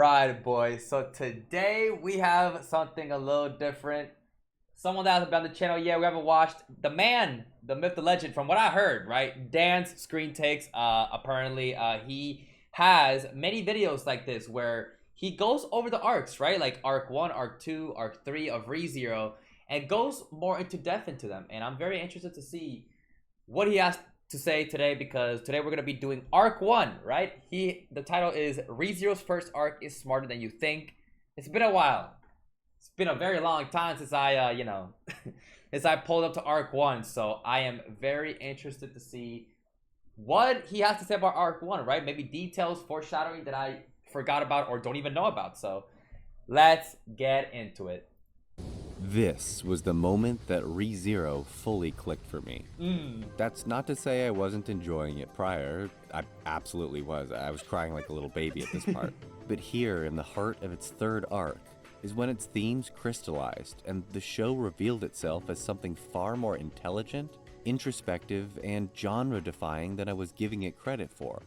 right, boys. So today we have something a little different. Someone that hasn't been on the channel yet, we haven't watched the man, the myth, the legend. From what I heard, right? Dan's screen takes. Apparently, he has many videos like this where he goes over the arcs, right? Like arc 1, arc 2, arc 3 of ReZero, and goes more into depth into them. And I'm very interested to see what he has to say today, because today we're gonna be doing arc 1, right? The title is ReZero's first arc is smarter than you think. It's been a while. It's been a very long time since I since I pulled up to arc 1, so I am very interested to see what he has to say about arc 1, right? Maybe details, foreshadowing that I forgot about or don't even know about. So let's get into it. This was the moment that ReZero fully clicked for me. That's not to say I wasn't enjoying it prior. I absolutely was. I was crying like a little baby at this part. But here, in the heart of its third arc, is when its themes crystallized and the show revealed itself as something far more intelligent, introspective, and genre-defying than I was giving it credit for.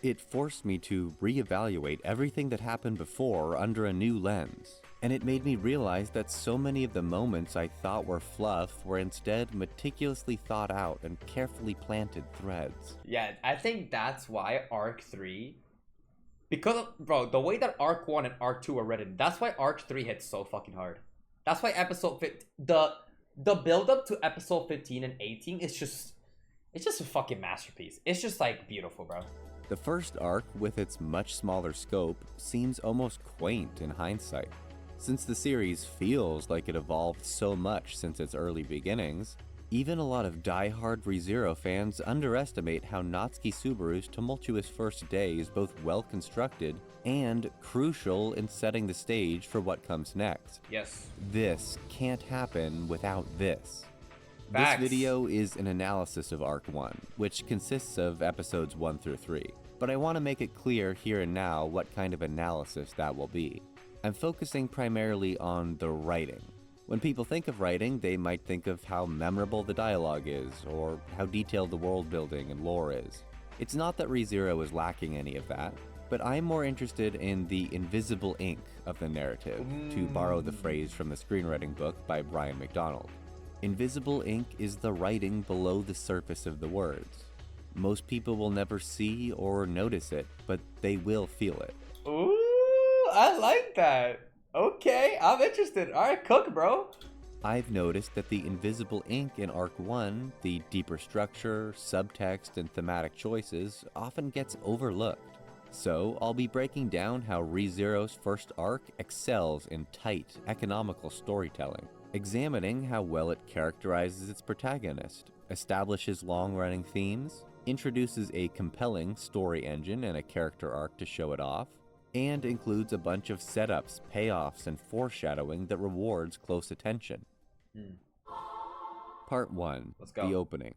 It forced me to reevaluate everything that happened before under a new lens. And it made me realize that so many of the moments I thought were fluff were instead meticulously thought out and carefully planted threads. Yeah, I think that's why arc 3, because of, bro, the way that arc 1 and arc 2 are written, that's why arc 3 hits so fucking hard. That's why episode 15, the build up to episode 15 and 18 is just, it's just a fucking masterpiece. It's just like beautiful, bro. The first arc, with its much smaller scope, seems almost quaint in hindsight. Since the series feels like it evolved so much since its early beginnings, even a lot of die-hard ReZero fans underestimate how Natsuki Subaru's tumultuous first day is both well-constructed and crucial in setting the stage for what comes next. Yes. This can't happen without this. Facts. This video is an analysis of Arc 1, which consists of episodes 1 through 3, but I want to make it clear here and now what kind of analysis that will be. I'm focusing primarily on the writing. When people think of writing, they might think of how memorable the dialogue is, or how detailed the world building and lore is. It's not that ReZero is lacking any of that, but I'm more interested in the invisible ink of the narrative, to borrow the phrase from the screenwriting book by Brian McDonald. Invisible ink is the writing below the surface of the words. Most people will never see or notice it, but they will feel it. Ooh, I like that. Okay, I'm interested. All right, cook, bro. I've noticed that the invisible ink in Arc 1, the deeper structure, subtext, and thematic choices, often gets overlooked. So I'll be breaking down how ReZero's first arc excels in tight, economical storytelling, examining how well it characterizes its protagonist, establishes long-running themes, introduces a compelling story engine and a character arc to show it off, and includes a bunch of setups, payoffs, and foreshadowing that rewards close attention. Part 1. Let's go. The opening.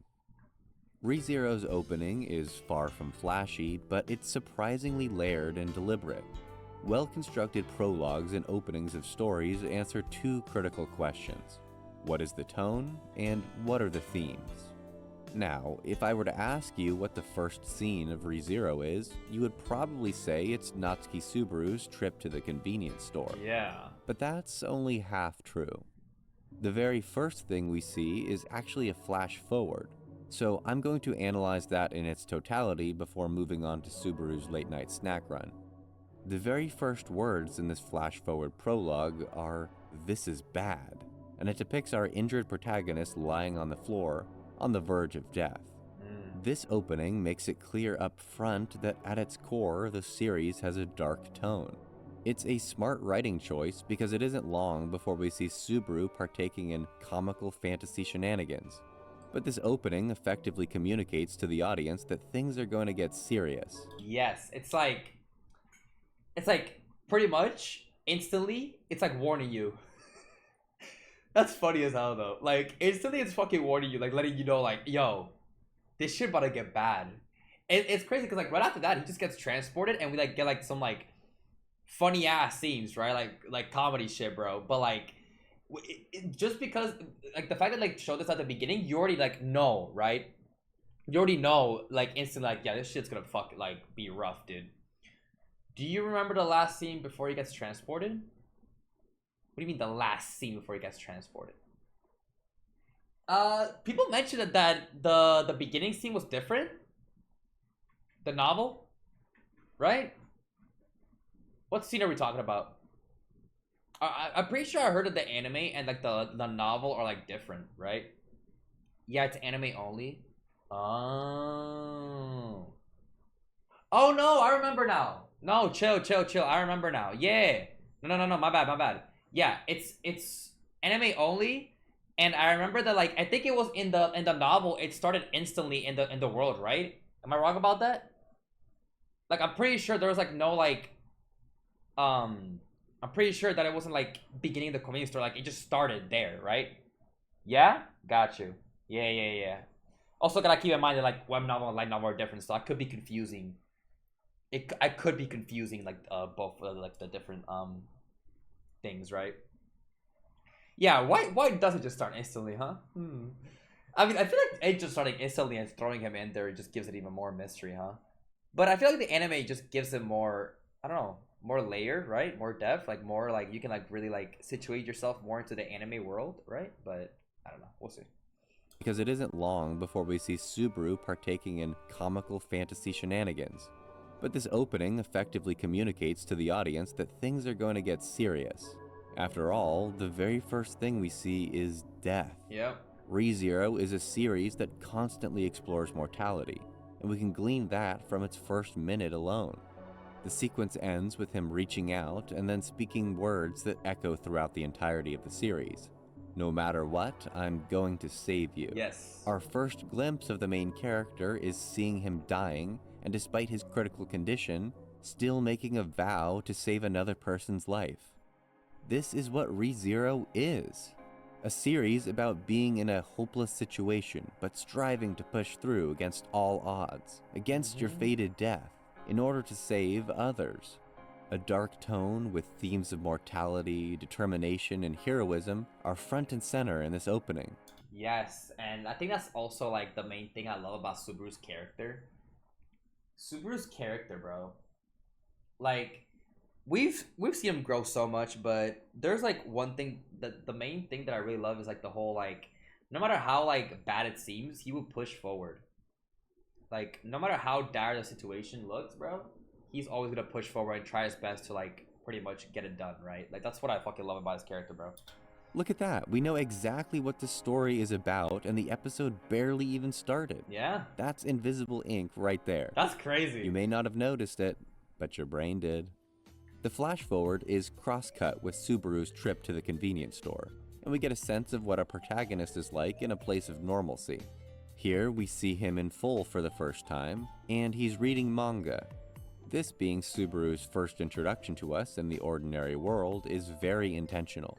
ReZero's opening is far from flashy, but it's surprisingly layered and deliberate. Well-constructed prologues and openings of stories answer two critical questions. What is the tone, and what are the themes? Now, if I were to ask you what the first scene of ReZero is, you would probably say it's Natsuki Subaru's trip to the convenience store. Yeah. But that's only half true. The very first thing we see is actually a flash forward, so I'm going to analyze that in its totality before moving on to Subaru's late night snack run. The very first words in this flash forward prologue are, "This is bad," and it depicts our injured protagonist lying on the floor, on the verge of death. This opening makes it clear up front that at its core, the series has a dark tone. It's a smart writing choice because it isn't long before we see Subaru partaking in comical fantasy shenanigans. But this opening effectively communicates to the audience that things are going to get serious. Yes, it's like pretty much instantly, it's like warning you. That's funny as hell though. Like instantly it's fucking warning you, like letting you know like, yo, this shit about to get bad. It's crazy because like right after that he just gets transported and we like get like some like funny ass scenes, right? Like comedy shit, bro. But like just because like the fact that like show this at the beginning, you already like know, right? You already know like instantly like, yeah, this shit's gonna fuck like be rough, dude. Do you remember the last scene before he gets transported? What do you mean the last scene before he gets transported? People mentioned that the beginning scene was different. The novel, right? What scene are we talking about? I'm pretty sure I heard of the anime and like the novel are like different, right? Yeah, it's anime only. Oh. Oh no, I remember now. No, chill, chill, chill. I remember now. Yeah. No. My bad, my bad. Yeah, it's anime only, and I remember that like I think it was in the novel. It started instantly in the world, right? Am I wrong about that? Like I'm pretty sure there was like no like um. I'm pretty sure that it wasn't like beginning the convenience store. Like it just started there, right? Yeah, got you. Yeah. Also, gotta keep in mind that like web novel and light novel are different, so I could be confusing. I could be confusing like both like the different things, right? Yeah, why does it just start instantly, huh? I mean, I feel like it just starting instantly and throwing him in there just gives it even more mystery, huh? But I feel like the anime just gives it more, I don't know, more layered, right? More depth, like more like you can like really like situate yourself more into the anime world, right? But I don't know, we'll see. Because it isn't long before we see Subaru partaking in comical fantasy shenanigans. But this opening effectively communicates to the audience that things are going to get serious. After all, the very first thing we see is death. Yep. ReZero is a series that constantly explores mortality, and we can glean that from its first minute alone. The sequence ends with him reaching out and then speaking words that echo throughout the entirety of the series. No matter what, I'm going to save you. Yes. Our first glimpse of the main character is seeing him dying, and despite his critical condition, still making a vow to save another person's life. This is what ReZero is. A series about being in a hopeless situation, but striving to push through against all odds, against your fated death, in order to save others. A dark tone with themes of mortality, determination, and heroism are front and center in this opening. Yes, and I think that's also like the main thing I love about Subaru's character. Subaru's character, bro. Like we've seen him grow so much, but there's like one thing that the main thing that I really love is like the whole like no matter how like bad it seems, he will push forward. Like no matter how dire the situation looks, bro, he's always gonna push forward and try his best to like pretty much get it done, right? Like that's what I fucking love about his character, bro. Look at that, we know exactly what the story is about, and the episode barely even started. Yeah. That's invisible ink right there. That's crazy. You may not have noticed it, but your brain did. The flash forward is cross-cut with Subaru's trip to the convenience store, and we get a sense of what our protagonist is like in a place of normalcy. Here we see him in full for the first time, and he's reading manga. This being Subaru's first introduction to us in the ordinary world is very intentional.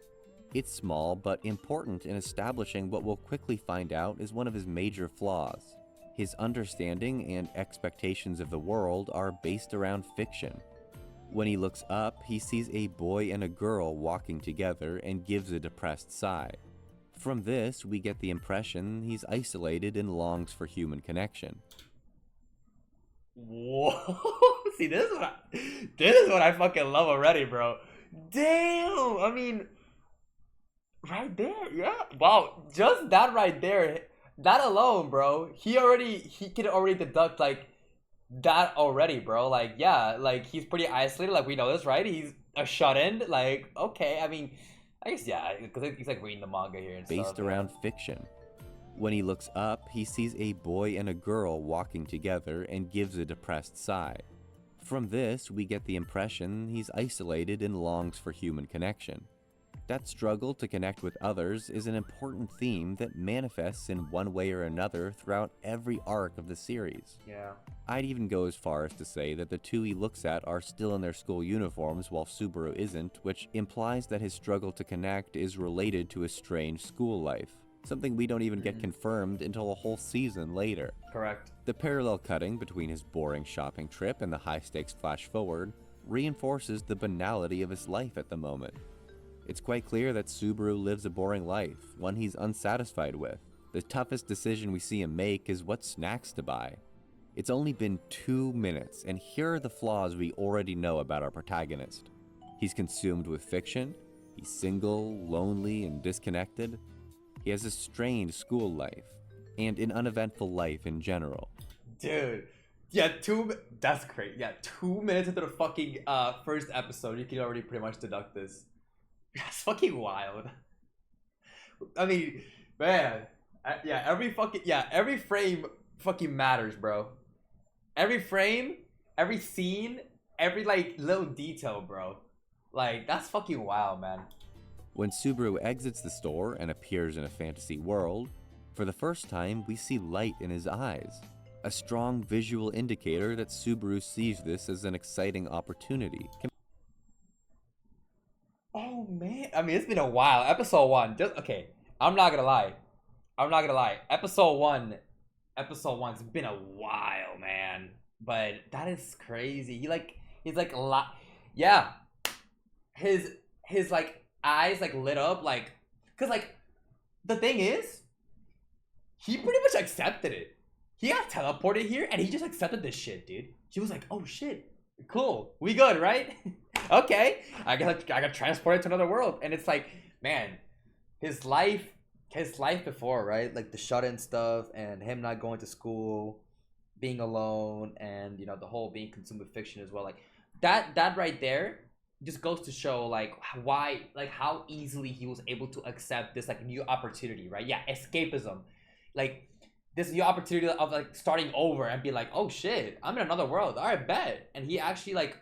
It's small but important in establishing what we'll quickly find out is one of his major flaws. His understanding and expectations of the world are based around fiction. When he looks up, he sees a boy and a girl walking together and gives a depressed sigh. From this, we get the impression he's isolated and longs for human connection. Whoa. See, this is what I fucking love already, bro. Damn. I mean, right there, yeah. Wow, just that right there, that alone, bro. He could already deduct like that already, bro. Like, yeah, like he's pretty isolated. Like we know this, right? He's a shut in. Like, okay, I mean, I guess yeah, because he's like reading the manga here and Based stuff. around fiction. When he looks up, he sees a boy and a girl walking together and gives a depressed sigh. From this, we get the impression he's isolated and longs for human connection. That struggle to connect with others is an important theme that manifests in one way or another throughout every arc of the series. Yeah. I'd even go as far as to say that the two he looks at are still in their school uniforms while Subaru isn't, which implies that his struggle to connect is related to his strange school life, something we don't even get confirmed until a whole season later. Correct. The parallel cutting between his boring shopping trip and the high-stakes flash forward reinforces the banality of his life at the moment. It's quite clear that Subaru lives a boring life, one he's unsatisfied with. The toughest decision we see him make is what snacks to buy. It's only been 2 minutes, and here are the flaws we already know about our protagonist. He's consumed with fiction, he's single, lonely, and disconnected. He has a strained school life, and an uneventful life in general. Dude. Yeah, that's great. Yeah, 2 minutes into the fucking first episode, you can already pretty much deduct this. That's fucking wild. I mean, man, every frame fucking matters, bro. Every frame, every scene, every like little detail, bro. Like that's fucking wild, man. When Subaru exits the store and appears in a fantasy world, for the first time we see light in his eyes. A strong visual indicator that Subaru sees this as an exciting opportunity. Oh man, I mean it's been a while. Episode 1, okay. I'm not gonna lie. Episode's been a while, man. But that is crazy. He's like a lot. Yeah, his like eyes like lit up like, cause like the thing is, he pretty much accepted it. He got teleported here and he just accepted this shit, dude. He was like, oh shit, cool, we good, right? Okay, I got transported to another world. And it's like, man, his life before, right? Like the shut-in stuff and him not going to school, being alone, and you know, the whole being consumed with fiction as well. Like that right there just goes to show like why, like how easily he was able to accept this like new opportunity, right? Yeah, escapism. Like this new opportunity of like starting over and be like, oh shit, I'm in another world. All right, bet. And he actually like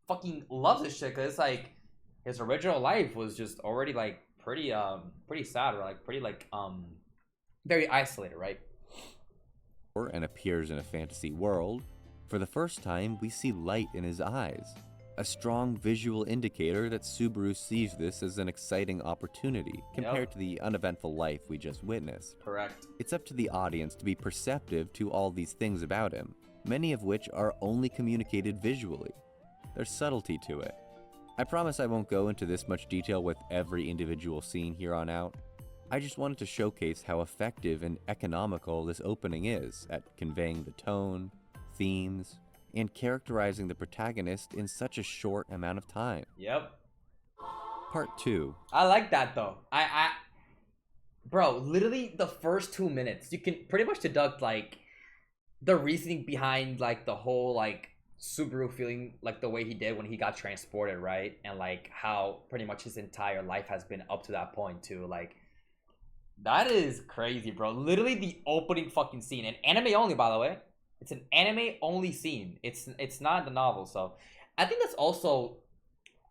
fucking loves this shit because it's like his original life was just already like pretty sad, or like pretty like very isolated, right? And appears in a fantasy world. For the first time, we see light in his eyes. A strong visual indicator that Subaru sees this as an exciting opportunity compared to the uneventful life we just witnessed. Correct. It's up to the audience to be perceptive to all these things about him, many of which are only communicated visually. There's subtlety to it. I promise I won't go into this much detail with every individual scene here on out. I just wanted to showcase how effective and economical this opening is at conveying the tone, themes, and characterizing the protagonist in such a short amount of time. Yep. Part 2. I like that though. Bro, literally the first 2 minutes, you can pretty much deduct like the reasoning behind like the whole like Subaru feeling like the way he did when he got transported, right? And like how pretty much his entire life has been up to that point too. Like that is crazy, bro. Literally the opening fucking scene, and anime only, by the way. It's an anime only scene. It's not the novel, so I think that's also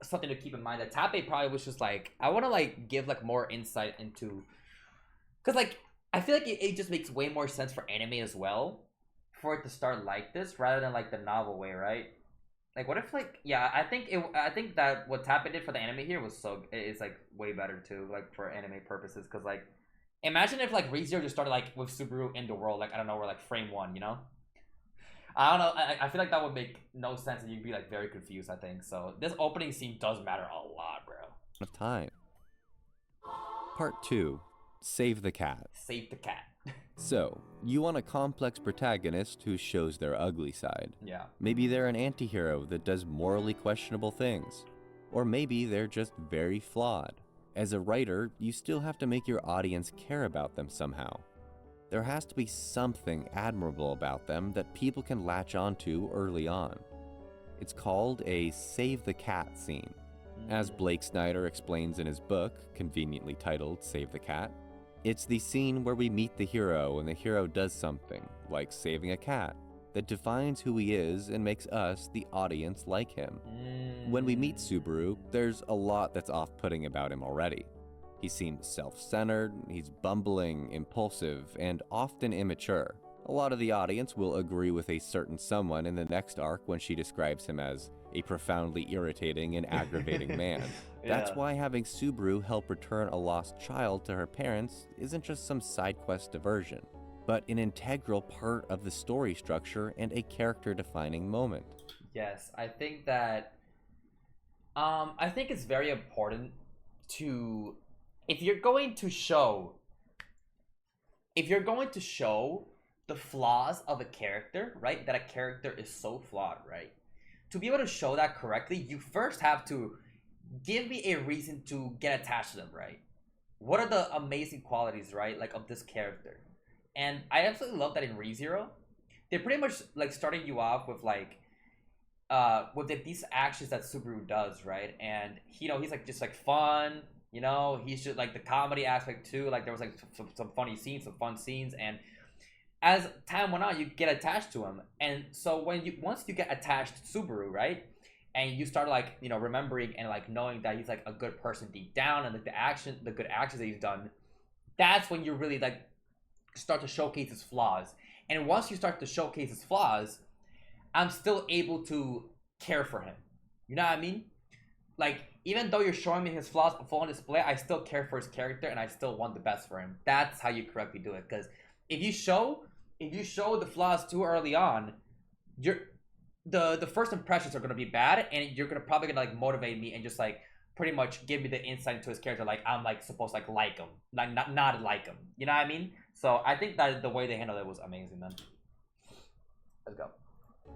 something to keep in mind. That Tappei probably was just like, I want to like give like more insight into, because like I feel like it just makes way more sense for anime as well, for it to start like this rather than like the novel way, right? Like what if like, yeah, I think that what Tappei did for the anime here is like way better too, like for anime purposes, because like imagine if like ReZero just started like with Subaru in the world, like I don't know, where like frame 1, you know? I don't know. I feel like that would make no sense, and you'd be like very confused, I think. So this opening scene does matter a lot, bro. Of time. Part 2. Save the cat. Save the cat. So, you want a complex protagonist who shows their ugly side. Yeah. Maybe they're an anti-hero that does morally questionable things. Or maybe they're just very flawed. As a writer, you still have to make your audience care about them somehow. There has to be something admirable about them that people can latch onto early on. It's called a save the cat scene. As Blake Snyder explains in his book, conveniently titled Save the Cat, it's the scene where we meet the hero and the hero does something, like saving a cat, that defines who he is and makes us, the audience, like him. When we meet Subaru, there's a lot that's off-putting about him already. He seems self-centered, he's bumbling, impulsive, and often immature. A lot of the audience will agree with a certain someone in the next arc when she describes him as a profoundly irritating and aggravating man. That's why having Subaru help return a lost child to her parents isn't just some side quest diversion, but an integral part of the story structure and a character-defining moment. Yes, I think that I think it's very important to, if you're going to show the flaws of a character, right? That a character is so flawed, right? To be able to show that correctly, you first have to give me a reason to get attached to them, right? What are the amazing qualities, right? Like of this character. And I absolutely love that in ReZero, they're pretty much like starting you off with like with these actions that Subaru does, right? And he's like just like fun, he's just like the comedy aspect too. Like there was like some funny scenes, some fun scenes, and as time went on, you get attached to him. And so once you get attached to Subaru, right? And you start like, remembering and like knowing that he's like a good person deep down and like the good actions that he's done, that's when you really like start to showcase his flaws. And once you start to showcase his flaws, I'm still able to care for him. You know what I mean? Like, even though you're showing me his flaws full on display, I still care for his character and I still want the best for him. That's how you correctly do it. Because if you show the flaws too early on, the first impressions are gonna be bad, and you're probably gonna like motivate me and just like pretty much give me the insight into his character. Like I'm like supposed to like him, like not like him. You know what I mean? So I think that the way they handled it was amazing, man. Let's go.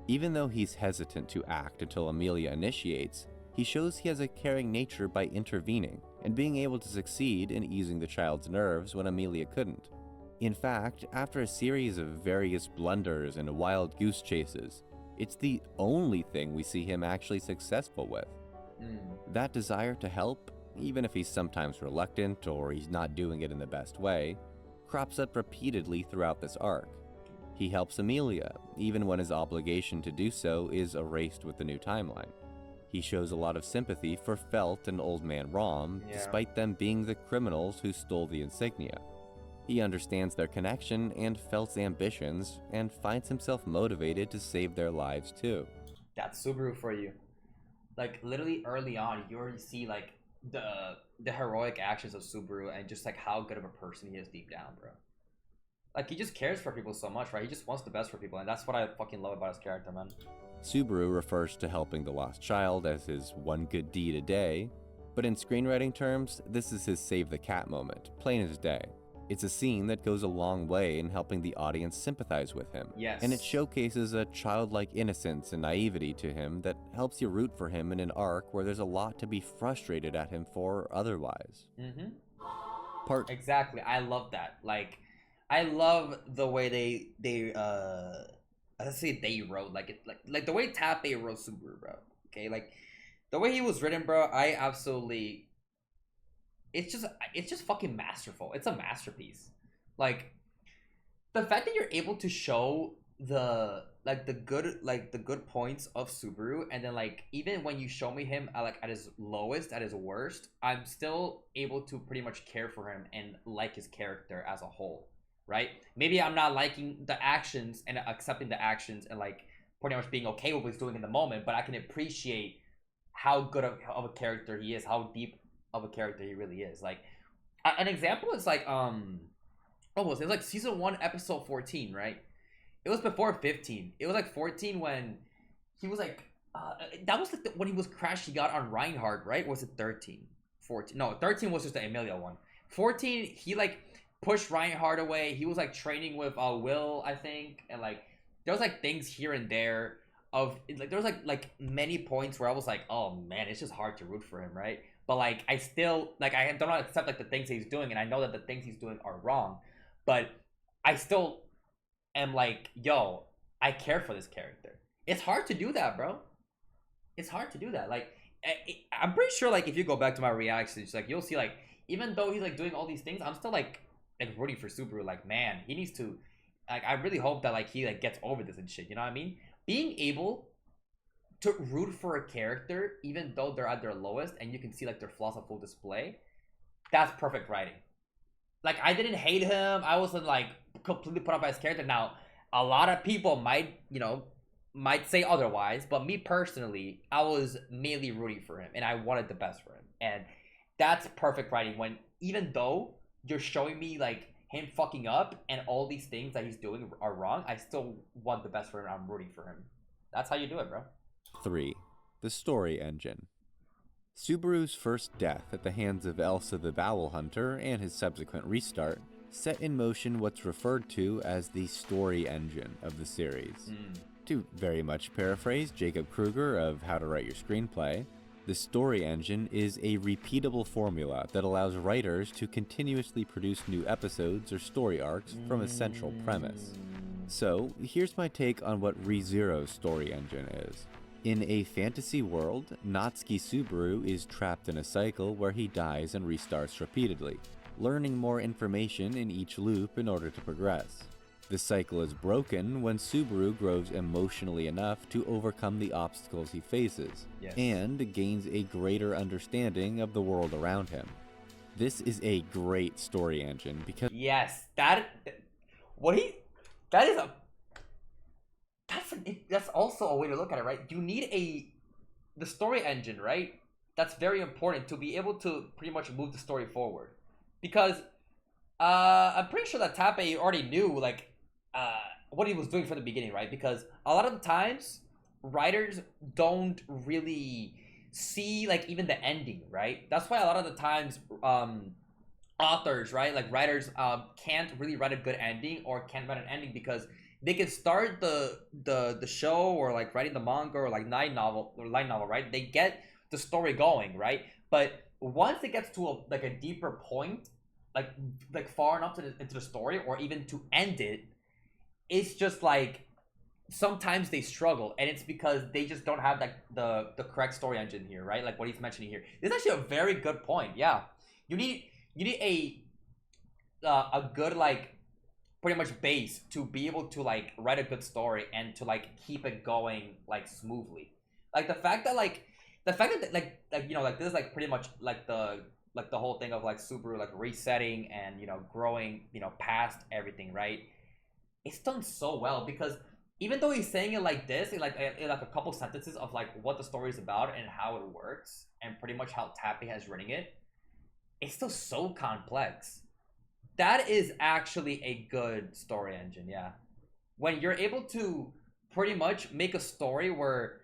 Even though he's hesitant to act until Amelia initiates, he shows he has a caring nature by intervening and being able to succeed in easing the child's nerves when Amelia couldn't. In fact, after a series of various blunders and wild goose chases, it's the only thing we see him actually successful with. That desire to help, even if he's sometimes reluctant or he's not doing it in the best way, crops up repeatedly throughout this arc. He helps Amelia, even when his obligation to do so is erased with the new timeline. He shows a lot of sympathy for Felt and Old Man Rom, despite them being the criminals who stole the insignia. He understands their connection and Felt's ambitions, and finds himself motivated to save their lives too. That's Subaru for you. Like literally early on, you already see like the heroic actions of Subaru and just like how good of a person he is deep down, bro. Like he just cares for people so much, right? He just wants the best for people, and that's what I fucking love about his character, man. Subaru refers to helping the lost child as his one good deed a day, but in screenwriting terms, this is his save the cat moment, plain as day. It's a scene that goes a long way in helping the audience sympathize with him. Yes. And it showcases a childlike innocence and naivety to him that helps you root for him in an arc where there's a lot to be frustrated at him for otherwise. Exactly. I love that. Like, I love the way they let's say they wrote like the way Tappei wrote Subaru, bro. Okay, like the way he was written, bro. I absolutely. It's just fucking masterful. It's a masterpiece. Like the fact that you're able to show the good points of Subaru, and then like even when you show me him at his lowest, at his worst, I'm still able to pretty much care for him and like his character as a whole, right? Maybe I'm not liking the actions and accepting the actions and like pretty much being okay with what he's doing in the moment, but I can appreciate how good of a character he is, how deep of a character he really is. Like an example is like almost, it was like season 1 episode 14, right? It was before 15. It was like 14 when he was like that was like when he was crashing out on Reinhardt, right? Or was it 13? 14? No, 13 was just the Amelia one. 14, he like pushed Reinhardt away. He was like training with Will, I think, and like there was like things here and there of like there was like many points where I was like, oh man, it's just hard to root for him, right? But like I still like I don't accept like the things he's doing, and I know that the things he's doing are wrong, but I still am like, yo, I care for this character. It's hard to do that, bro. It's hard to do that. Like I'm pretty sure like if you go back to my reactions, like you'll see like even though he's like doing all these things, I'm still like rooting for Subaru. Like man, he needs to. Like I really hope that like he like gets over this and shit. You know what I mean? Being able to root for a character even though they're at their lowest and you can see like their flaws on full display, that's perfect writing. Like I didn't hate him, I wasn't like completely put off by his character. Now a lot of people might say otherwise, but me personally, I was mainly rooting for him and I wanted the best for him. And that's perfect writing when even though you're showing me like him fucking up and all these things that he's doing are wrong, I still want the best for him. I'm rooting for him. That's how you do it, bro. 3. The story engine. Subaru's first death at the hands of Elsa the Bowel Hunter and his subsequent restart set in motion what's referred to as the story engine of the series. To very much paraphrase Jacob Kruger of How to Write Your Screenplay, the story engine is a repeatable formula that allows writers to continuously produce new episodes or story arcs from a central premise. So, here's my take on what ReZero's story engine is. In a fantasy world, Natsuki Subaru is trapped in a cycle where he dies and restarts repeatedly, learning more information in each loop in order to progress. The cycle is broken when Subaru grows emotionally enough to overcome the obstacles he faces, and gains a greater understanding of the world around him. This is a great story engine because that's also a way to look at it, right? You need the story engine, right? That's very important to be able to pretty much move the story forward, because I'm pretty sure that Tappei already knew like what he was doing from the beginning, right? Because a lot of the times writers don't really see like even the ending, right? That's why a lot of the times authors, right, like writers can't really write a good ending or can't write an ending, because they can start the show or like writing the manga or like light novel, right? They get the story going, right? But once it gets to a deeper point, like far enough into the story, or even to end it, it's just like sometimes they struggle, and it's because they just don't have like the correct story engine here, right? Like what he's mentioning here. This is actually a very good point. Yeah, you need a good like pretty much base to be able to like write a good story and to like keep it going like smoothly. Like the fact that like you know, like this is like pretty much like the whole thing of like Subaru like resetting and, you know, growing, you know, past everything, right? It's done so well, because even though he's saying it like this, in like a couple sentences of like what the story is about and how it works and pretty much how Tappei has running it, it's still so complex. That is actually a good story engine, yeah. When you're able to pretty much make a story where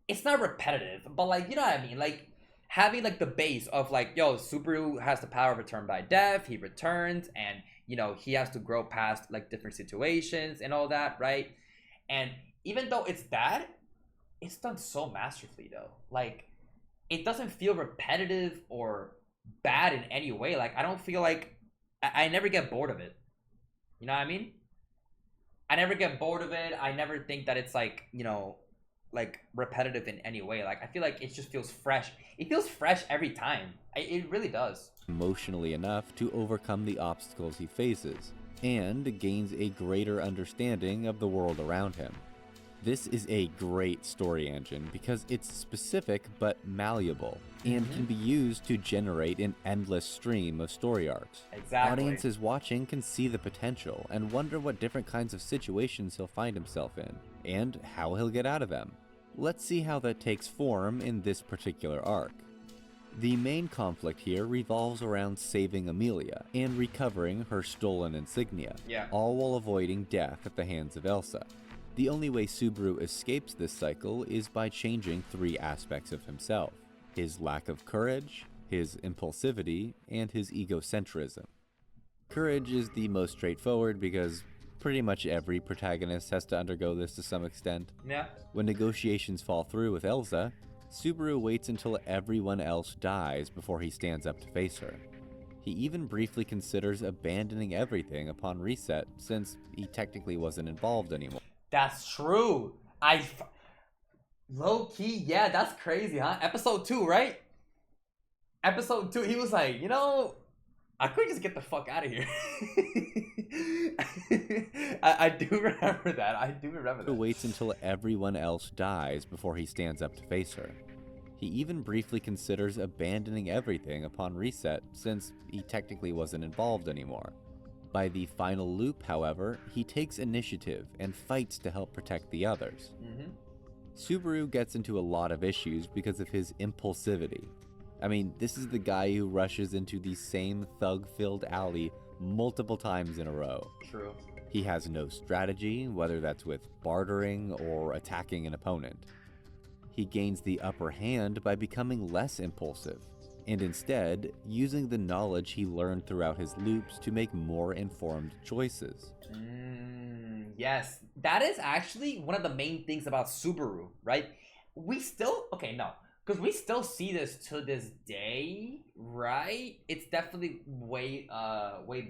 it's not repetitive, but like, you know what I mean? Like having like the base of like, yo, Subaru has the power of return by death, he returns, and you know, he has to grow past like different situations and all that, right? And even though it's that, it's done so masterfully though. Like it doesn't feel repetitive or bad in any way. Like I don't feel like I never get bored of it. You know what I mean? I never get bored of it. I never think that it's like, you know, like repetitive in any way. Like I feel like it just feels fresh. It feels fresh every time. It really does. Emotionally enough to overcome the obstacles he faces, and gains a greater understanding of the world around him. This is a great story engine because it's specific but malleable, and can be used to generate an endless stream of story arcs. Exactly. Audiences watching can see the potential and wonder what different kinds of situations he'll find himself in, and how he'll get out of them. Let's see how that takes form in this particular arc. The main conflict here revolves around saving Amelia and recovering her stolen insignia, all while avoiding death at the hands of Elsa. The only way Subaru escapes this cycle is by changing three aspects of himself: his lack of courage, his impulsivity, and his egocentrism. Courage is the most straightforward because pretty much every protagonist has to undergo this to some extent. Yeah. When negotiations fall through with Elsa, Subaru waits until everyone else dies before he stands up to face her. He even briefly considers abandoning everything upon reset, since he technically wasn't involved anymore. That's true. Low key, yeah, that's crazy, huh? Episode 2, right? Episode 2, he was like, you know, I could just get the fuck out of here. I do remember that. I do remember that. He waits until everyone else dies before he stands up to face her. He even briefly considers abandoning everything upon reset, since he technically wasn't involved anymore. By the final loop, however, he takes initiative and fights to help protect the others. Subaru gets into a lot of issues because of his impulsivity. I mean, this is the guy who rushes into the same thug-filled alley multiple times in a row. True. He has no strategy, whether that's with bartering or attacking an opponent. He gains the upper hand by becoming less impulsive. and instead using the knowledge he learned throughout his loops to make more informed choices. Yes, that is actually one of the main things about Subaru, right? We still, okay, no, because we still see this to this day, right? It's definitely way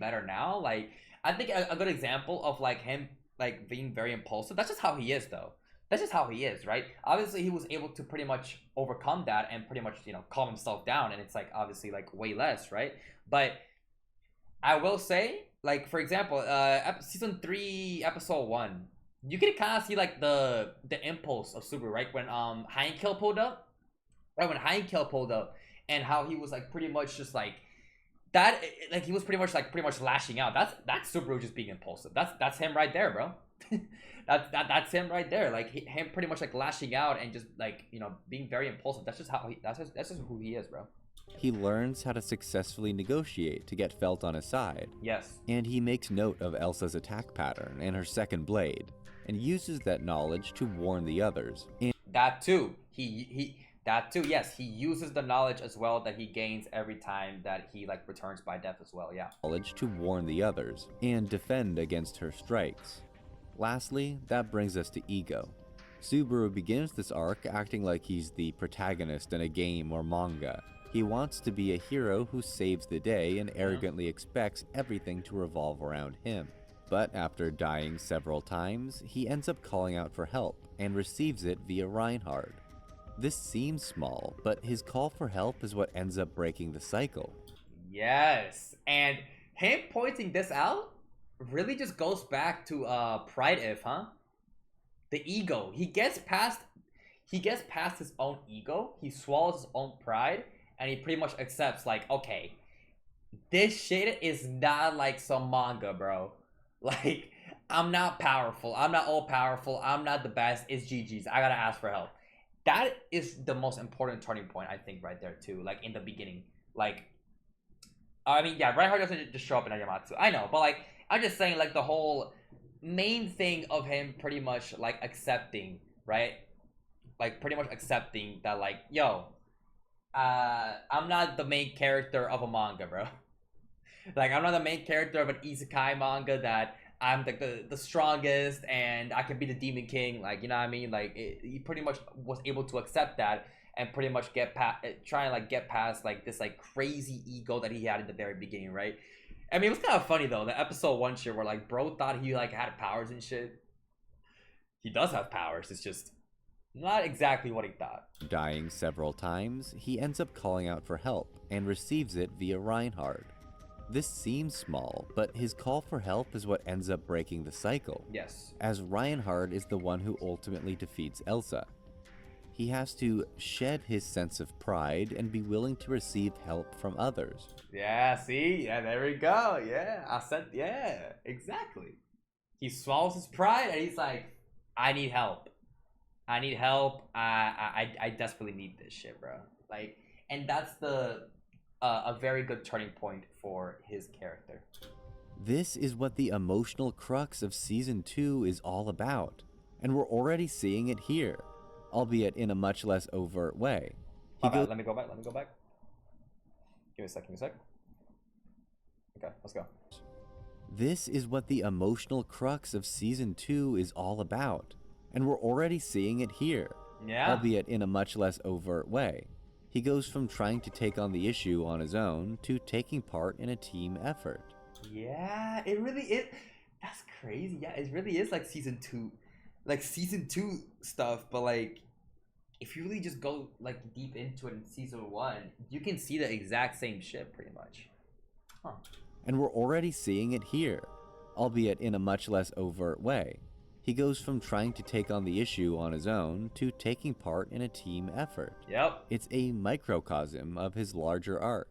better now. Like, I think a good example of like him like being very impulsive. That's just how he is, though. That's just how he is, right? Obviously, he was able to pretty much overcome that and pretty much calm himself down, and it's like obviously like way less, right? But I will say, like for example, season 3, episode 1, you can kind of see like the impulse of Subaru, right? When Heinkel pulled up, right? When Heinkel pulled up, and how he was like pretty much just like that, like he was pretty much lashing out. That's Subaru just being impulsive. That's him right there, bro. That's him right there. Like him pretty much like lashing out and just like being very impulsive. That's just how that's just who he is, bro. He learns how to successfully negotiate to get Felt on his side. Yes. And he makes note of Elsa's attack pattern and her second blade, and uses that knowledge to warn the others. And that too. That too. Yes, he uses the knowledge as well that he gains every time that he like returns by death as well. Yeah. Knowledge to warn the others and defend against her strikes. Lastly, that brings us to ego. Subaru begins this arc acting like he's the protagonist in a game or manga. He wants to be a hero who saves the day and arrogantly expects everything to revolve around him. But after dying several times, he ends up calling out for help and receives it via Reinhard. This seems small, but his call for help is what ends up breaking the cycle. Yes, and him pointing this out really just goes back to Pride If, huh? The ego. He gets past his own ego, he swallows his own pride, and he pretty much accepts like, okay, this shit is not like some manga, bro. Like, I'm not powerful, I'm not all powerful, I'm not the best, it's GG's, I gotta ask for help. That is the most important turning point, I think, right there too. Like in the beginning, like, I mean, yeah, Reinhardt doesn't just show up in Ayamatsu, I know, but like, I'm just saying, like, the whole main thing of him pretty much like accepting, right? Like pretty much accepting that, like, yo, I'm not the main character of a manga, bro. Like, I'm not the main character of an isekai manga that I'm like the strongest and I can be the demon king. Like, you know what I mean? Like, he pretty much was able to accept that and pretty much get past, try and like get past like this like crazy ego that he had in the very beginning, right? I mean, it was kind of funny though, the episode 1 shit where like bro thought he like had powers and shit. He does have powers, it's just not exactly what he thought. Dying several times, he ends up calling out for help and receives it via Reinhard. This seems small, but his call for help is what ends up breaking the cycle. Yes. As Reinhard is the one who ultimately defeats Elsa. He has to shed his sense of pride and be willing to receive help from others. Yeah, see? Yeah, there we go. Yeah, I said, yeah, exactly. He swallows his pride and he's like, I need help. I need help. I desperately need this shit, bro. Like, and that's a very good turning point for his character. This is what the emotional crux of Season 2 is all about, and we're already seeing it here, albeit in a much less overt way. Let me go back. Give me a sec. Okay, let's go. This is what the emotional crux of Season 2 is all about, and we're already seeing it here, albeit in a much less overt way. He goes from trying to take on the issue on his own to taking part in a team effort. Yeah, it really is. That's crazy. Yeah, it really is like season 2 stuff, but like if you really just go like deep into it in season 1, you can see the exact same shit pretty much. Huh. And we're already seeing it here, albeit in a much less overt way. He goes from trying to take on the issue on his own to taking part in a team effort. Yep. It's a microcosm of his larger arc.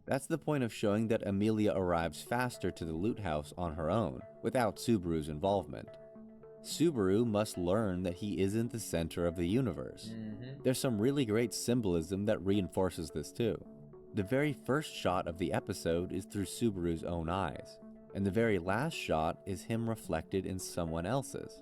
That's the point of showing that Amelia arrives faster to the loot house on her own, without Subaru's involvement. Subaru must learn that he isn't the center of the universe. There's some really great symbolism that reinforces this too. The very first shot of the episode is through Subaru's own eyes, and the very last shot is him reflected in someone else's.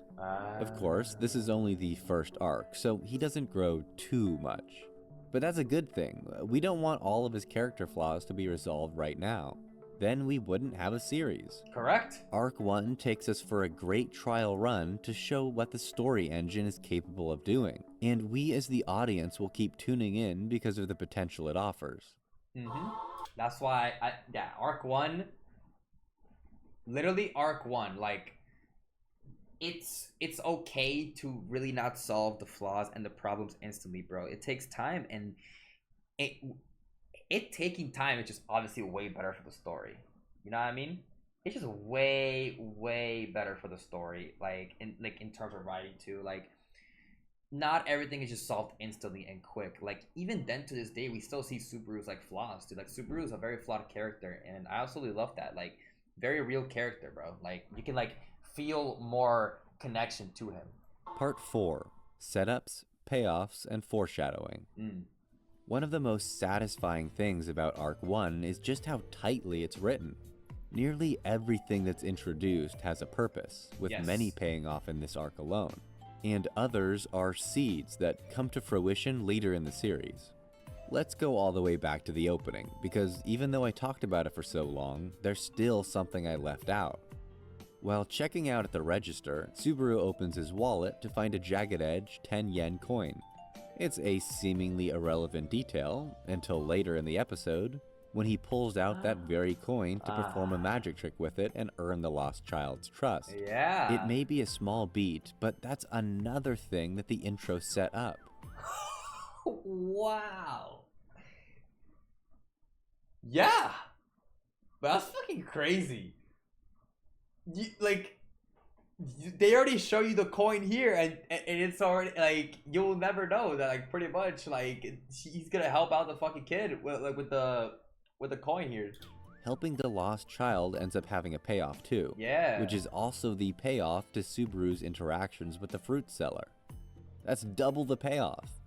Of course, this is only the first arc, so he doesn't grow too much. But that's a good thing. We don't want all of his character flaws to be resolved right now. Then we wouldn't have a series. Correct. Arc 1 takes us for a great trial run to show what the story engine is capable of doing, and we as the audience will keep tuning in because of the potential it offers. That's why Arc 1, literally Arc 1, like, it's okay to really not solve the flaws and the problems instantly, bro. It takes time, and it taking time is just obviously way better for the story. You know what I mean? It's just way better for the story, like in terms of writing too. Like, not everything is just solved instantly and quick. Like, even then, to this day, we still see Subaru's like flaws, dude. Like, Subaru is a very flawed character, and I absolutely love that. Like, very real character, bro. Like, you can like feel more connection to him. Part 4: Setups, Payoffs, and Foreshadowing. One of the most satisfying things about Arc 1 is just how tightly it's written. Nearly everything that's introduced has a purpose, with many paying off in this arc alone, and others are seeds that come to fruition later in the series. Let's go all the way back to the opening, because even though I talked about it for so long, there's still something I left out. While checking out at the register, Subaru opens his wallet to find a jagged edge 10 yen coin. It's a seemingly irrelevant detail, until later in the episode, when he pulls out that very coin to perform a magic trick with it and earn the lost child's trust. Yeah. It may be a small beat, but that's another thing that the intro set up. Wow. Yeah. But that's fucking crazy. They already show you the coin here, and it's already like, you'll never know that, like, pretty much like he's gonna help out the fucking kid with the coin here. Helping the lost child ends up having a payoff too. Yeah. Which is also the payoff to Subaru's interactions with the fruit seller. That's double the payoff.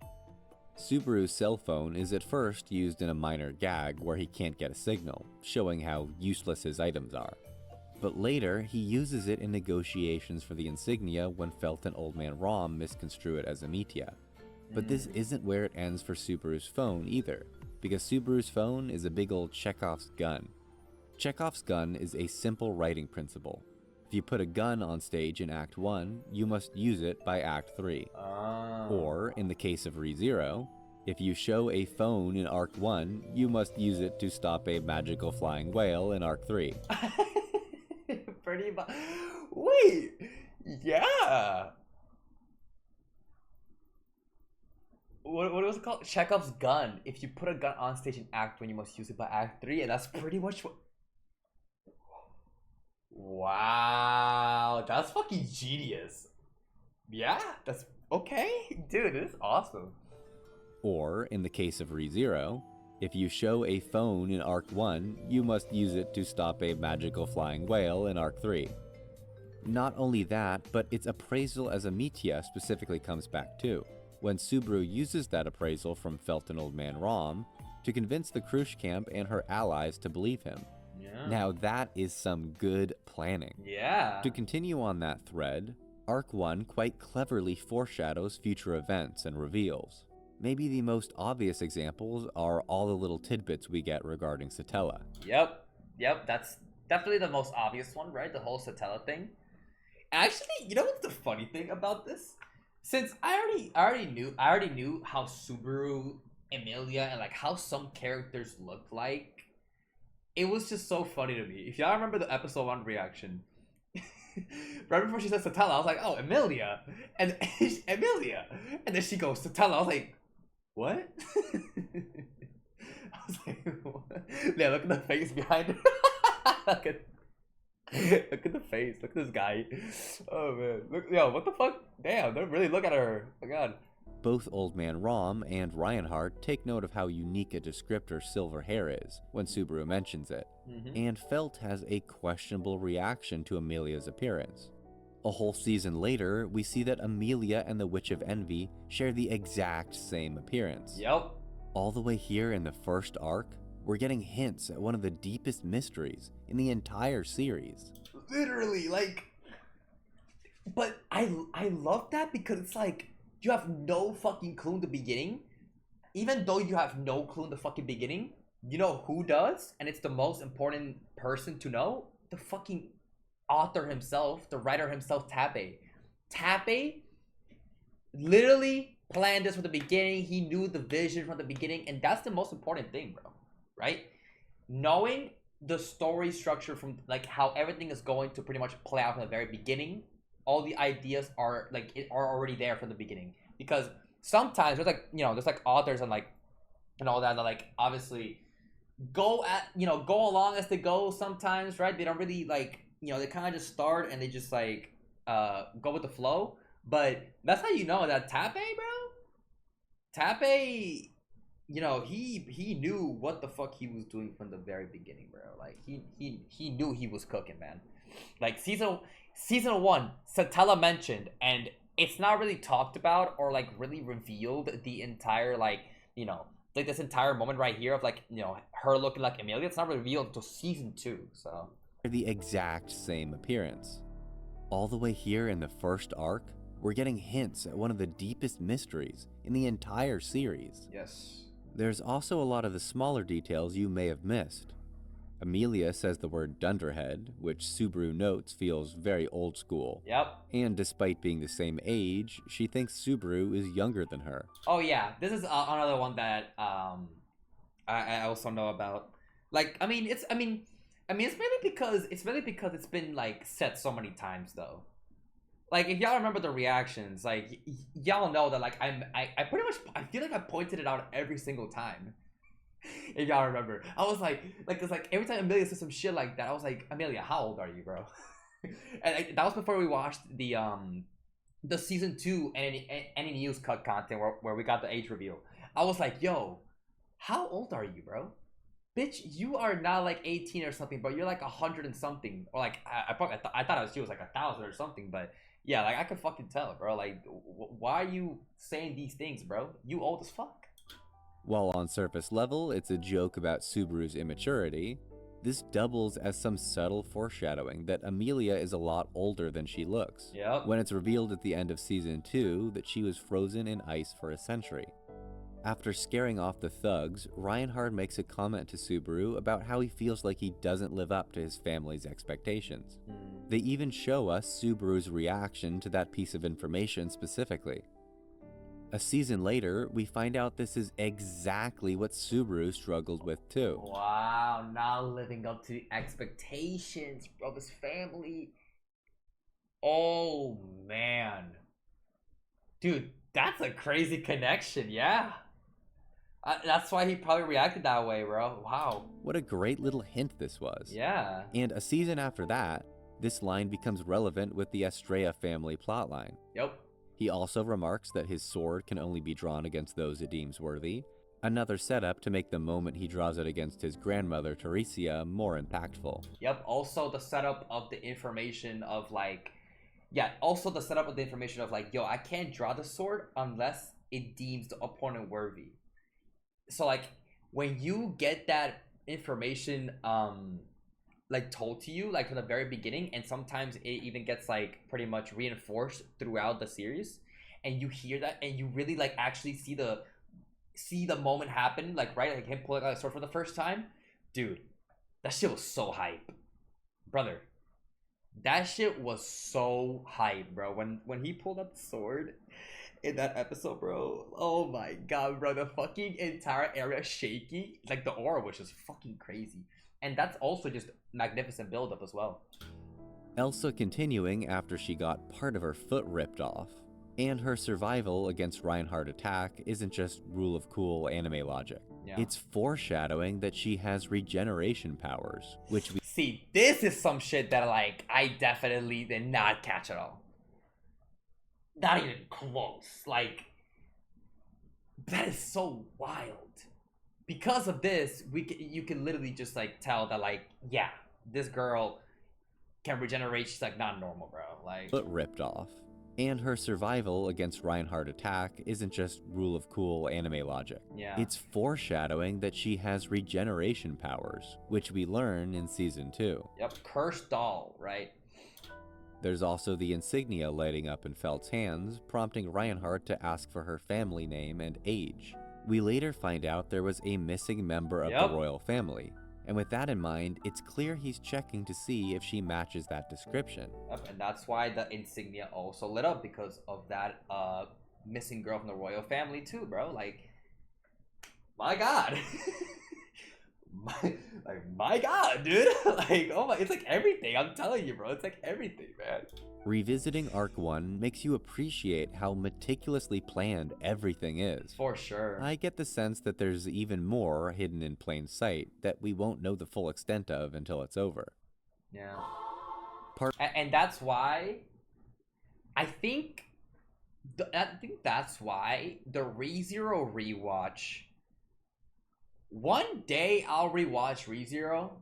Subaru's cell phone is at first used in a minor gag where he can't get a signal, showing how useless his items are. But later, he uses it in negotiations for the insignia when Felt and Old Man Rom misconstrue it as a Metia. But this isn't where it ends for Subaru's phone either, because Subaru's phone is a big old Chekhov's gun. Chekhov's gun is a simple writing principle. If you put a gun on stage in Act 1, you must use it by Act 3. Or, in the case of ReZero, if you show a phone in Arc 1, you must use it to stop a magical flying whale in Arc 3. Pretty much. Wait. Yeah. What was it called? Chekhov's gun. If you put a gun on stage in Act 1, you must use it by Act 3, and that's pretty much what... Wow. That's fucking genius. Yeah, that's... Okay. Dude, this is awesome. Or, in the case of ReZero, if you show a phone in Arc 1, you must use it to stop a magical flying whale in Arc 3. Not only that, but its appraisal as a Metia specifically comes back too, when Subaru uses that appraisal from Felt and Old Man Rom to convince the Krush camp and her allies to believe him. Yeah. Now that is some good planning. Yeah. To continue on that thread, Arc 1 quite cleverly foreshadows future events and reveals. Maybe the most obvious examples are all the little tidbits we get regarding Satella. Yep, that's definitely the most obvious one, right? The whole Satella thing. Actually, you know what's the funny thing about this? Since I already knew how Subaru, Emilia, and like how some characters looked like, it was just so funny to me. If y'all remember the episode 1 reaction, right before she said Satella, I was like, oh, Emilia, and Emilia, and then she goes Satella. I was like, what? I was like, what? Yeah, look at the face behind her. look at the face. Look at this guy. Oh man. Look, yo, what the fuck? Damn, don't really look at her. Oh my god. Both Old Man Rom and Reinhardt take note of how unique a descriptor silver hair is when Subaru mentions it, and Felt has a questionable reaction to Emilia's appearance. A whole season later, we see that Emilia and the Witch of Envy share the exact same appearance. Yep. All the way here in the first arc, we're getting hints at one of the deepest mysteries in the entire series. Literally, like... But I love that because it's like, you have no fucking clue in the beginning. even though you have no clue in the fucking beginning, you know who does, and it's the most important person to know. The fucking author himself, the writer himself, Tappy. Tappy literally planned this from the beginning. He knew the vision from the beginning, and that's the most important thing, bro. Right? Knowing the story structure from like how everything is going to pretty much play out from the very beginning. All the ideas are are already there from the beginning. Because sometimes there's like there's like authors and like and all that like obviously go go along as they go sometimes, right? They don't really like they kind of just start and they just like go with the flow. But that's how you know that Tape, bro. Tape, he knew what the fuck he was doing from the very beginning, bro. Like he knew he was cooking, man. Like season one, Satella mentioned, and it's not really talked about or like really revealed the entire like like this entire moment right here of like her looking like Amelia. It's not revealed until season 2. So the exact same appearance. All the way here in the first arc, we're getting hints at one of the deepest mysteries in the entire series. yes. There's also a lot of the smaller details you may have missed. Amelia says the word dunderhead, which Subaru notes feels very old school. Yep. And despite being the same age, she thinks Subaru is younger than her. Oh yeah, this is another one that I also know about. Like it's mainly because it's been like said so many times though. Like if y'all remember the reactions, like y'all know that like I pretty much I feel like I pointed it out every single time. If y'all remember, I was like cause like every time Amelia said some shit like that, I was like, Amelia, how old are you, bro? And that was before we watched the season 2 and any news cut content where we got the age reveal. I was like, yo, how old are you, bro? Bitch, you are not like 18 or something, but you're like 100 and something, or like I thought she was like 1,000 or something, but yeah, like I could fucking tell, bro. Like, why are you saying these things, bro? You old as fuck. While on surface level, it's a joke about Subaru's immaturity, this doubles as some subtle foreshadowing that Amelia is a lot older than she looks. Yep. When it's revealed at the end of season 2 that she was frozen in ice for a century. After scaring off the thugs, Reinhard makes a comment to Subaru about how he feels like he doesn't live up to his family's expectations. They even show us Subaru's reaction to that piece of information specifically. A season later, we find out this is exactly what Subaru struggled with too. Wow, not living up to expectations of his family. Oh man. Dude, that's a crazy connection, yeah. That's why he probably reacted that way, bro. Wow. What a great little hint this was. Yeah. And a season after that, this line becomes relevant with the Estrella family plotline. Yep. He also remarks that his sword can only be drawn against those it deems worthy, another setup to make the moment he draws it against his grandmother, Teresia, more impactful. Yep, also the setup of the information of like, yeah, also the setup of the information of like, yo, I can't draw the sword unless it deems the opponent worthy. So like, when you get that information, like told to you like from the very beginning, and sometimes it even gets like pretty much reinforced throughout the series, and you hear that and you really like actually see the moment happen, like right, like him pulling out a sword for the first time, dude, that shit was so hype, brother. That shit was so hype, bro. When he pulled up the sword in that episode, bro, oh my god, bro, the fucking entire area shaking, like the aura was just fucking crazy. And that's also just magnificent build-up as well. Elsa continuing after she got part of her foot ripped off, and her survival against Reinhardt attack isn't just rule of cool anime logic. Yeah. It's foreshadowing that she has regeneration powers, which we see, this is some shit that like I definitely did not catch at all. Not even close. Like, that is so wild. Because of this, you can literally just like tell that like, yeah, this girl can regenerate. She's like not normal, bro. Like, foot ripped off. And her survival against Reinhardt attack isn't just rule of cool anime logic. Yeah. It's foreshadowing that she has regeneration powers, which we learn in season 2. Yep, cursed doll, right? There's also the insignia lighting up in Felt's hands, prompting Reinhardt to ask for her family name and age. We later find out there was a missing member of Yep. the royal family, and with that in mind, it's clear he's checking to see if she matches that description. Yep, and that's why the insignia also lit up, because of that missing girl from the royal family too, bro. Like, my God. my God, dude. Like, oh my, it's like everything. I'm telling you, bro. It's like everything, man. Revisiting Arc 1 makes you appreciate how meticulously planned everything is. For sure. I get the sense that there's even more hidden in plain sight that we won't know the full extent of until it's over. Yeah. And that's why I think that's why the ReZero rewatch. One day I'll rewatch ReZero.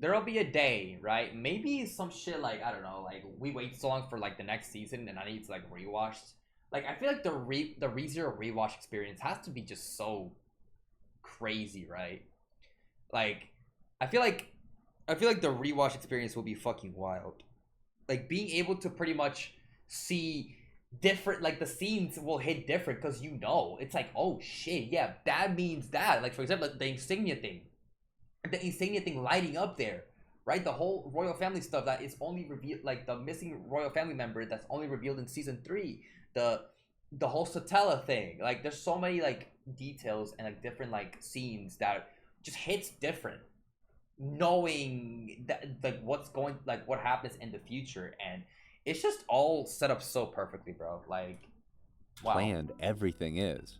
There'll be a day, right? Maybe some shit like, I don't know, like we wait so long for like the next season and I need to like rewatch. Like I feel like the ReZero rewatch experience has to be just so crazy, right? Like I feel like the rewatch experience will be fucking wild. Like being able to pretty much see different, like the scenes will hit different because you know it's like, oh shit, yeah, that means that. Like for example, the insignia thing lighting up there, right? The whole royal family stuff that is only revealed, like the missing royal family member that's only revealed in season 3, the whole Satella thing. Like there's so many like details and like different like scenes that just hits different, knowing that like what happens in the future, and it's just all set up so perfectly, bro. Like, wow. Planned everything is.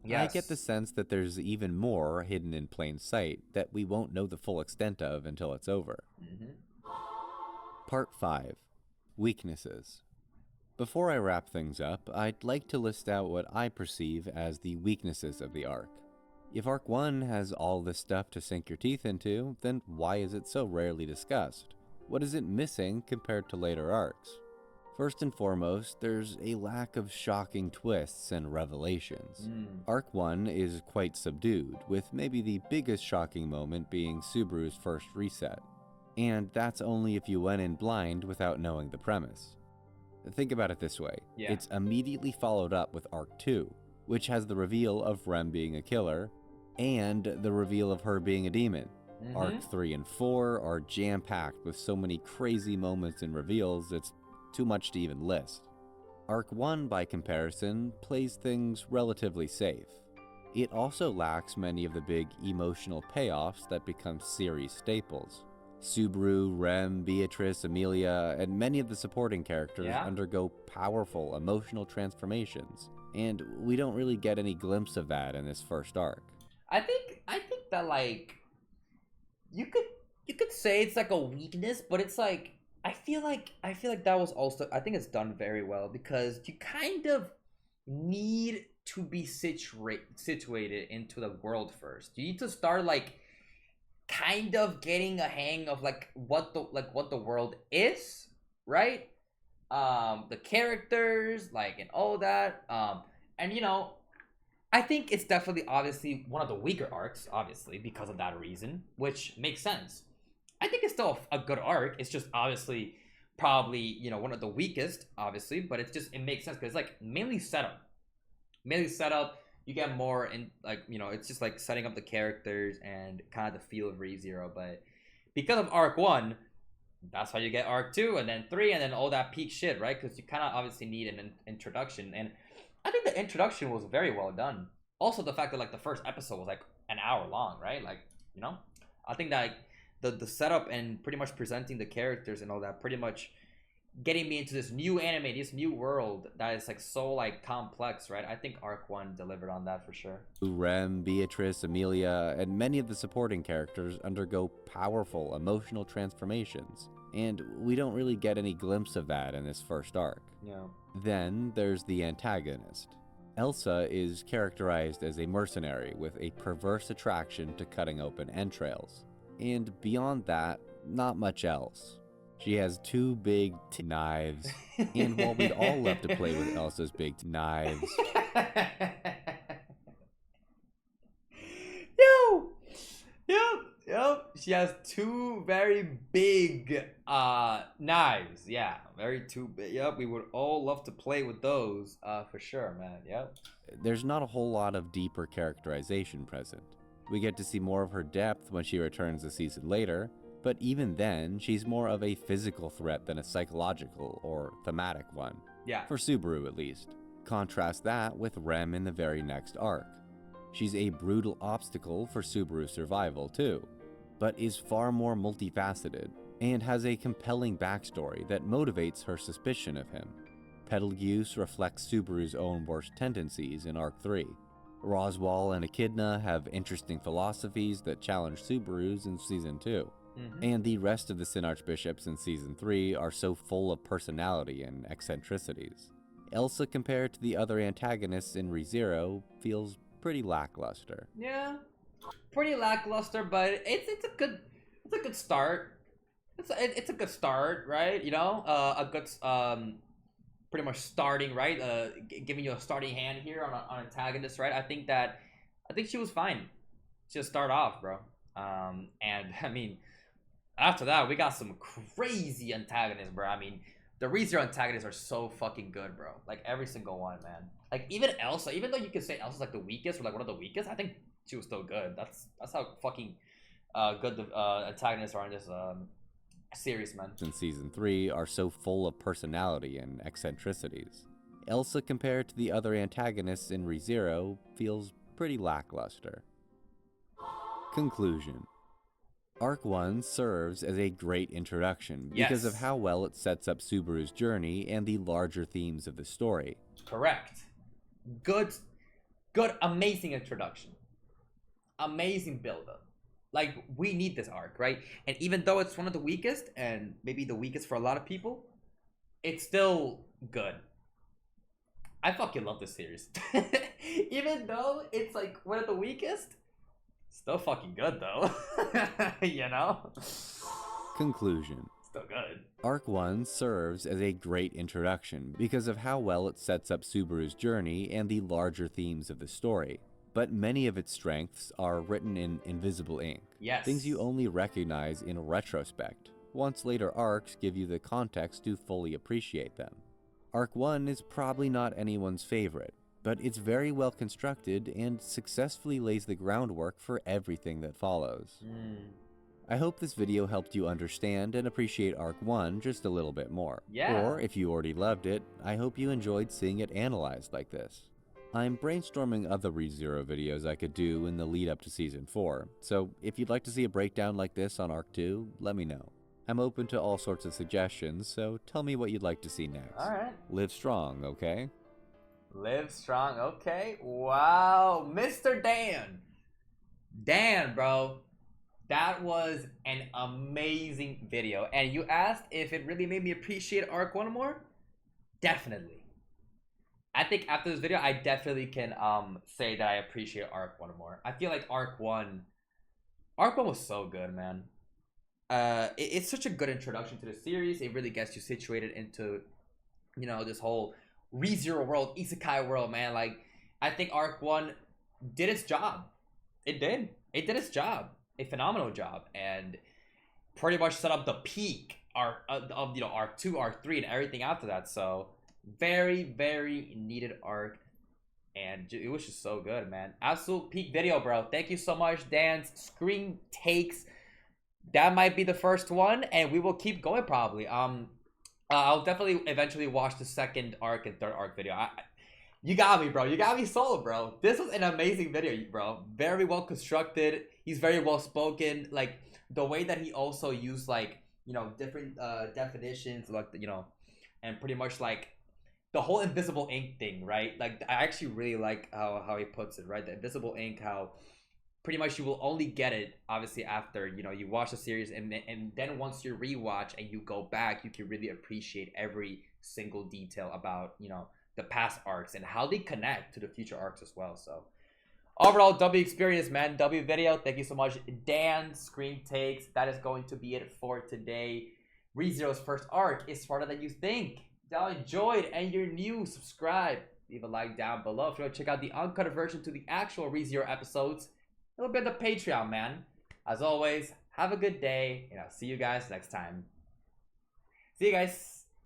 Yes. I get the sense that there's even more hidden in plain sight that we won't know the full extent of until it's over. Part 5. Weaknesses. Before I wrap things up, I'd like to list out what I perceive as the weaknesses of the arc. If Arc 1 has all this stuff to sink your teeth into, then why is it so rarely discussed? What is it missing compared to later arcs? First and foremost, there's a lack of shocking twists and revelations. Arc 1 is quite subdued, with maybe the biggest shocking moment being Subaru's first reset. And that's only if you went in blind without knowing the premise. Think about it this way. Yeah. It's immediately followed up with Arc 2, which has the reveal of Rem being a killer, and the reveal of her being a demon. Arc 3 and 4 are jam-packed with so many crazy moments and reveals, it's too much to even list. Arc 1, by comparison, plays things relatively safe. It also lacks many of the big emotional payoffs that become series staples. Subaru, Rem, Beatrice, Amelia, and many of the supporting characters undergo powerful emotional transformations, and we don't really get any glimpse of that in this first arc. I think that like you could say it's like a weakness, but it's like I feel like that was also, I think it's done very well because you kind of need to be situated into the world first. You need to start like kind of getting a hang of like what the world is, right? The characters, like, and all that. And you know, I think it's definitely obviously one of the weaker arcs, obviously, because of that reason, which makes sense. I think it's still a good arc. It's just obviously probably, you know, one of the weakest, obviously, but it makes sense because it's like mainly setup. You get more in, like, you know, it's just like setting up the characters and kind of the feel of ReZero. But because of Arc 1, that's why you get Arc 2 and then 3 and then all that peak shit, right? Because you kind of obviously need an introduction. And I think the introduction was very well done. Also, the fact that like the first episode was like an hour long, right? Like, you know, I think that the setup and pretty much presenting the characters and all that, pretty much getting me into this new anime, this new world that is like so like complex, right? I think Arc 1 delivered on that for sure. Rem, Beatrice, Amelia, and many of the supporting characters undergo powerful emotional transformations, and we don't really get any glimpse of that in this first arc. Yeah. Then there's the antagonist. Elsa is characterized as a mercenary with a perverse attraction to cutting open entrails. And beyond that, not much else. She has 2 big knives, and while we'd all love to play with Elsa's big knives... Yep. She has two very big knives. Yeah, very two big. Yep, we would all love to play with those for sure, man. Yep. There's not a whole lot of deeper characterization present. We get to see more of her depth when she returns a season later, but even then, she's more of a physical threat than a psychological or thematic one. Yeah. For Subaru, at least. Contrast that with Rem in the very next arc. She's a brutal obstacle for Subaru's survival, too, but is far more multifaceted and has a compelling backstory that motivates her suspicion of him. Betelgeuse reflects Subaru's own worst tendencies in Arc 3. Roswaal and Echidna have interesting philosophies that challenge Subaru's in Season 2. And the rest of the Sin Archbishops in Season 3 are so full of personality and eccentricities. Elsa, compared to the other antagonists in ReZero, feels pretty lackluster. Yeah, pretty lackluster, but it's a good start. It's a good start, right? You know, a good pretty much starting, right? Giving you a starting hand here on antagonist, right? I think she was fine. Just start off, bro. And I mean, after that, we got some crazy antagonists, bro. I mean, the ReZero antagonists are so fucking good, bro. Like every single one, man. Like even Elsa, even though you could say Elsa's like the weakest or like one of the weakest, I think she was still good. That's how fucking good the antagonists are in this series, man. In Season 3 are so full of personality and eccentricities. Elsa, compared to the other antagonists in ReZero, feels pretty lackluster. Conclusion. Arc 1 serves as a great introduction because of how well it sets up Subaru's journey and the larger themes of the story. Correct. Good, amazing introduction. Amazing build-up. Like, we need this arc, right? And even though it's one of the weakest, and maybe the weakest for a lot of people, it's still good. I fucking love this series. Even though it's like one of the weakest, still fucking good though. You know? Conclusion. Still good. Arc 1 serves as a great introduction because of how well it sets up Subaru's journey and the larger themes of the story. But many of its strengths are written in invisible ink. Yes. Things you only recognize in retrospect, once later arcs give you the context to fully appreciate them. Arc 1 is probably not anyone's favorite, but it's very well constructed and successfully lays the groundwork for everything that follows. I hope this video helped you understand and appreciate Arc 1 just a little bit more. Yeah. Or if you already loved it, I hope you enjoyed seeing it analyzed like this. I'm brainstorming other ReZero videos I could do in the lead up to Season 4, so if you'd like to see a breakdown like this on Arc 2, let me know. I'm open to all sorts of suggestions, so tell me what you'd like to see next. Alright. Live strong, okay? Live strong, okay. Wow, Mr. Dan. Dan, bro. That was an amazing video. And you asked if it really made me appreciate Arc 1 more? Definitely. I think after this video, I definitely can say that I appreciate Arc 1 more. I feel like Arc 1 was so good, man. It's such a good introduction to the series. It really gets you situated into, you know, this whole ReZero world, isekai world, man. Like, I think Arc 1 did its job. It did its job. A phenomenal job. And pretty much set up the peak arc of you know, Arc 2, Arc 3, and everything after that. So very, very needed arc, and it was just so good, man. Absolute peak video, bro. Thank you so much, Dan's Screen Takes. That might be the first one, and we will keep going probably. I'll definitely eventually watch the second arc and third arc video. You got me, bro. You got me sold, bro. This was an amazing video, bro. Very well constructed. He's very well spoken. Like the way that he also used, like, you know, different definitions, like, you know, and pretty much like the whole invisible ink thing, right? Like, I actually really like how he puts it, right? The invisible ink, how pretty much you will only get it, obviously, after, you know, you watch the series, and then once you rewatch and you go back, you can really appreciate every single detail about, you know, the past arcs and how they connect to the future arcs as well. So overall, W experience, man. W video. Thank you so much, Dan. Screen Takes. That is going to be it for today. ReZero's first arc is harder than you think. If y'all enjoyed and you're new, subscribe. Leave a like down below. If you want to check out the uncut version to the actual ReZero episodes, it'll be on the Patreon, man. As always, Have a good day, and I'll see you guys next time. See you guys.